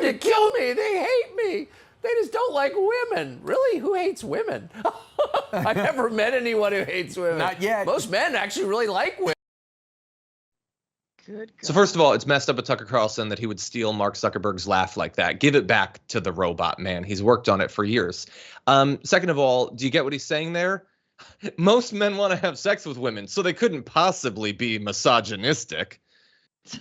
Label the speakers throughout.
Speaker 1: trying to kill me. They hate me. They just don't like women. Really? Who hates women? I've never met anyone who hates women.
Speaker 2: Not yet.
Speaker 1: Most men actually really like women.
Speaker 3: Good God.
Speaker 4: So first of all, it's messed up with Tucker Carlson that he would steal Mark Zuckerberg's laugh like that. Give it back to the robot, man. He's worked on it for years. Second of all, do you get what he's saying there? Most men want to have sex with women, so they couldn't possibly be misogynistic. So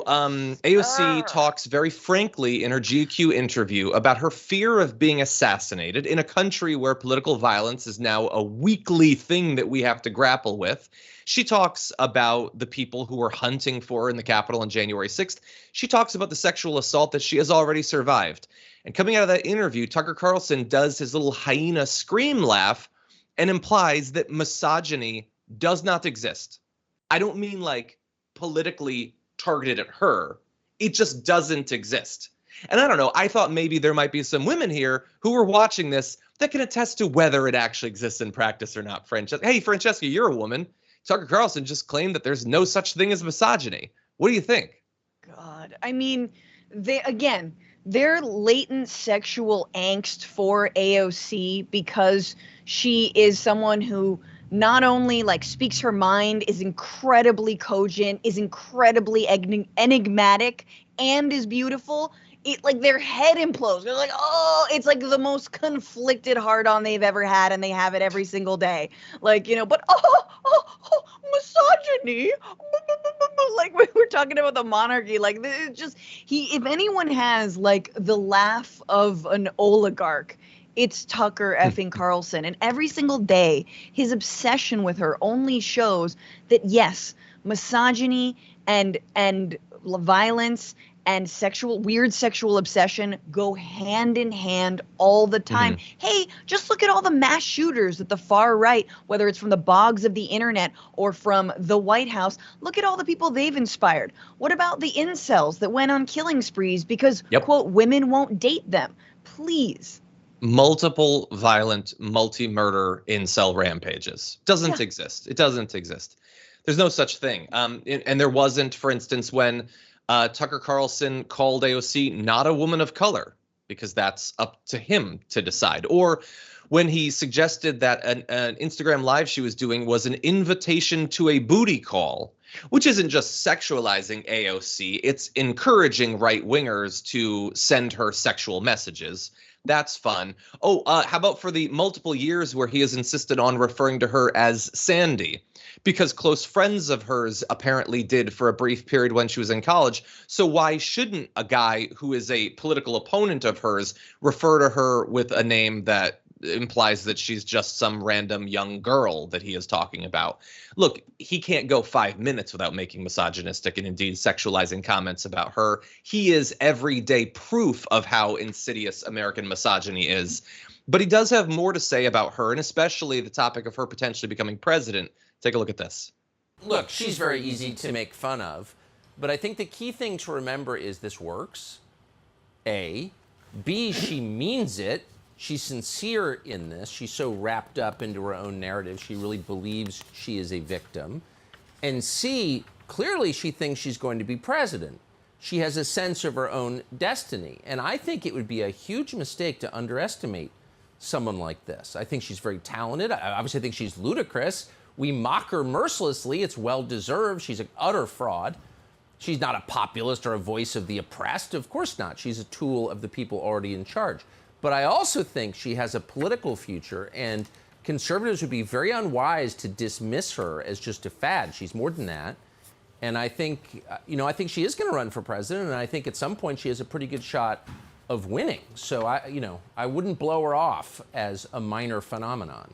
Speaker 4: AOC talks very frankly in her GQ interview about her fear of being assassinated in a country where political violence is now a weekly thing that we have to grapple with. She talks about the people who were hunting for her in the Capitol on January 6th. She talks about the sexual assault that she has already survived. And coming out of that interview, Tucker Carlson does his little hyena scream laugh and implies that misogyny does not exist. I don't mean like politically targeted at her. It just doesn't exist. And I don't know, I thought maybe there might be some women here who were watching this that can attest to whether it actually exists in practice or not. Hey, Francesca, you're a woman. Tucker Carlson just claimed that there's no such thing as misogyny. What do you think?
Speaker 3: God, I mean, their latent sexual angst for AOC because she is someone who not only like speaks her mind, is incredibly cogent, is incredibly enigmatic, and is beautiful. It like their head implodes. They're like, oh, it's like the most conflicted hard-on they've ever had, and they have it every single day. Like, but misogyny. Like we're talking about the monarchy. Like it's just if anyone has like the laugh of an oligarch, it's Tucker effing Carlson. And every single day, his obsession with her only shows that, yes, misogyny and violence and weird sexual obsession go hand in hand all the time. Mm-hmm. Hey, just look at all the mass shooters at the far right, whether it's from the bogs of the internet or from the White House. Look at all the people they've inspired. What about the incels that went on killing sprees because, quote, women won't date them? Please.
Speaker 4: Multiple violent, multi-murder incel rampages. Doesn't exist. It doesn't exist. There's no such thing. And there wasn't, for instance, when Tucker Carlson called AOC not a woman of color, because that's up to him to decide. Or when he suggested that an Instagram live she was doing was an invitation to a booty call, which isn't just sexualizing AOC, it's encouraging right-wingers to send her sexual messages. That's fun. Oh, how about for the multiple years where he has insisted on referring to her as Sandy? Because close friends of hers apparently did for a brief period when she was in college. So why shouldn't a guy who is a political opponent of hers refer to her with a name that implies that she's just some random young girl that he is talking about? Look, he can't go 5 minutes without making misogynistic and indeed sexualizing comments about her. He is everyday proof of how insidious American misogyny is. But he does have more to say about her, and especially the topic of her potentially becoming president. Take a look at this.
Speaker 1: Look, she's very easy to make fun of, but I think the key thing to remember is this works. A. B, she means it. She's sincere in this. She's so wrapped up into her own narrative. She really believes she is a victim. And C, clearly she thinks she's going to be president. She has a sense of her own destiny. And I think it would be a huge mistake to underestimate someone like this. I think she's very talented. I obviously think she's ludicrous. We mock her mercilessly. It's well-deserved. She's an utter fraud. She's not a populist or a voice of the oppressed. Of course not. She's a tool of the people already in charge. But I also think she has a political future, and conservatives would be very unwise to dismiss her as just a fad. She's more than that. And I think, I think she is going to run for president, and I think at some point she has a pretty good shot of winning. So I wouldn't blow her off as a minor phenomenon.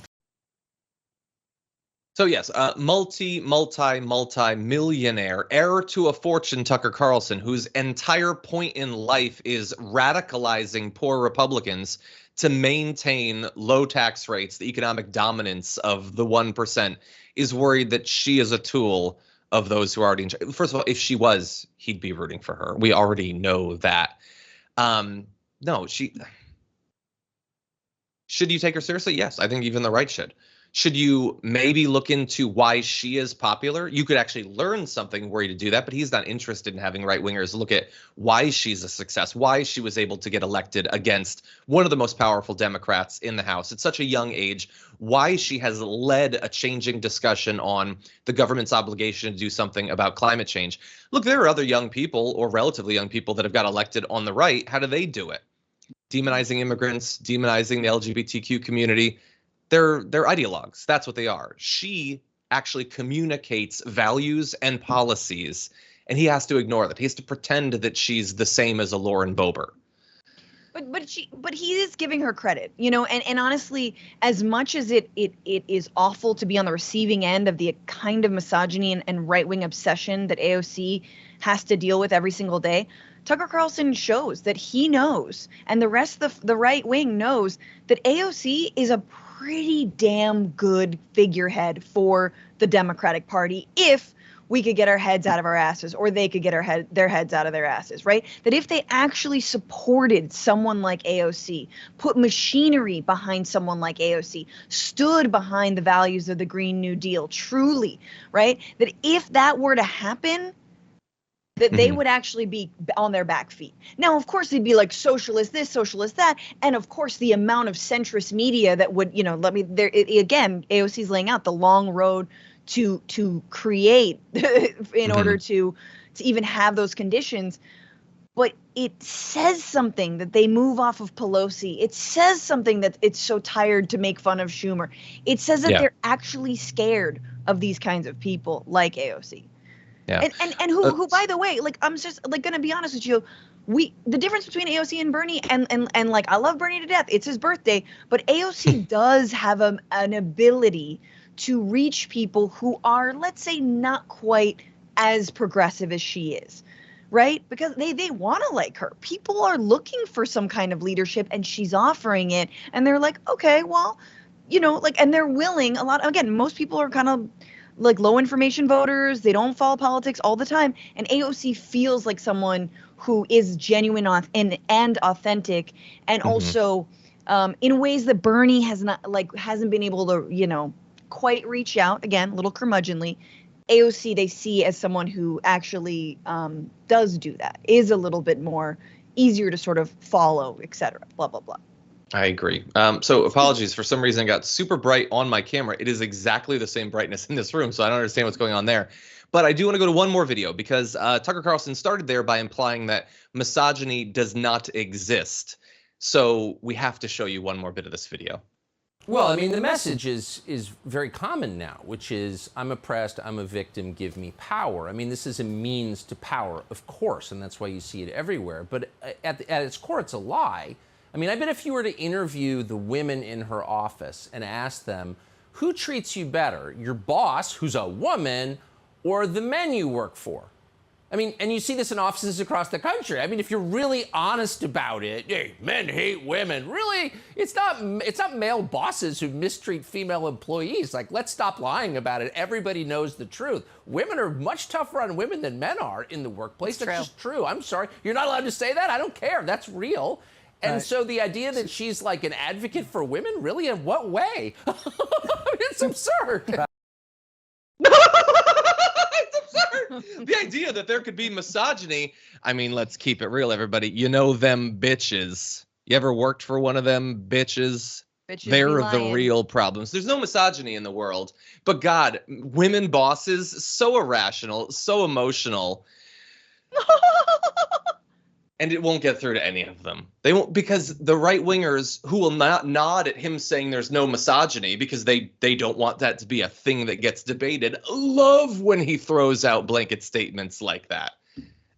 Speaker 4: So yes, multi-millionaire, heir to a fortune, Tucker Carlson, whose entire point in life is radicalizing poor Republicans to maintain low tax rates, the economic dominance of the 1%, is worried that she is a tool of those who are already in charge. First of all, if she was, he'd be rooting for her. We already know that. No, should you take her seriously? Yes, I think even the right should. Should you maybe look into why she is popular? You could actually learn something were you to do that, but he's not interested in having right-wingers look at why she's a success, why she was able to get elected against one of the most powerful Democrats in the House at such a young age, why she has led a changing discussion on the government's obligation to do something about climate change. Look, there are other young people or relatively young people that have got elected on the right. How do they do it? Demonizing immigrants, demonizing the LGBTQ community. They're ideologues. That's what they are. She actually communicates values and policies, and he has to ignore that. He has to pretend that she's the same as a Lauren Boebert.
Speaker 3: But he is giving her credit, you know, and honestly, as much as it is awful to be on the receiving end of the kind of misogyny and right-wing obsession that AOC has to deal with every single day, Tucker Carlson shows that he knows, and the rest of the right wing knows, that AOC is a pretty damn good figurehead for the Democratic Party if we could get our heads out of our asses, or they could get their heads out of their asses, right? That if they actually supported someone like AOC, put machinery behind someone like AOC, stood behind the values of the Green New Deal, truly, right? That if that were to happen, that they would actually be on their back feet. Now, of course, they'd be like socialist this, socialist that. And of course, the amount of centrist media that would, you know, again, AOC's laying out the long road to create in order to even have those conditions. But it says something that they move off of Pelosi. It says something that it's so tired to make fun of Schumer. It says that they're actually scared of these kinds of people like AOC.
Speaker 4: Yeah.
Speaker 3: And who by the way, like, I'm just like gonna be honest with you, the difference between AOC and Bernie and like, I love Bernie to death, it's his birthday, but AOC does have an ability to reach people who are, let's say, not quite as progressive as she is, right? Because they want to like her. People are looking for some kind of leadership, and she's offering it, and they're like, okay, well, you know, like, and they're willing. Most people are kind of like low information voters. They don't follow politics all the time. And AOC feels like someone who is genuine and authentic, and also in ways that Bernie hasn't been able to, you know, quite reach out. Again, a little curmudgeonly. AOC they see as someone who actually does do that, is a little bit more easier to sort of follow, etc. Blah, blah, blah.
Speaker 4: I agree. So apologies, for some reason it got super bright on my camera. It is exactly the same brightness in this room, so I don't understand what's going on there. But I do want to go to one more video, because Tucker Carlson started there by implying that misogyny does not exist. So we have to show you one more bit of this video.
Speaker 1: Well, I mean, the message is very common now, which is, I'm oppressed, I'm a victim, give me power. I mean, this is a means to power, of course, and that's why you see it everywhere. But at its core, it's a lie. I mean, I bet if you were to interview the women in her office and ask them, who treats you better, your boss, who's a woman, or the men you work for? I mean, and you see this in offices across the country. I mean, if you're really honest about it, hey, men hate women. Really, it's not male bosses who mistreat female employees. Like, let's stop lying about it. Everybody knows the truth. Women are much tougher on women than men are in the workplace. That's just true. I'm sorry. You're not allowed to say that? I don't care. That's real. And so the idea that she's like an advocate for women, really, in what way? It's absurd.
Speaker 4: It's absurd. The idea that there could be misogyny. I mean, let's keep it real, everybody. You know them bitches. You ever worked for one of them bitches? They're the real problems. There's no misogyny in the world. But God, women bosses, so irrational, so emotional. And it won't get through to any of them. They won't, because the right-wingers who will not nod at him saying there's no misogyny because they don't want that to be a thing that gets debated, love when he throws out blanket statements like that.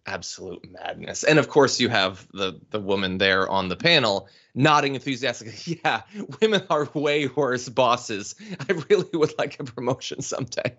Speaker 4: Absolute madness. And of course you have the woman there on the panel nodding enthusiastically. Yeah, women are way worse bosses. I really would like a promotion someday.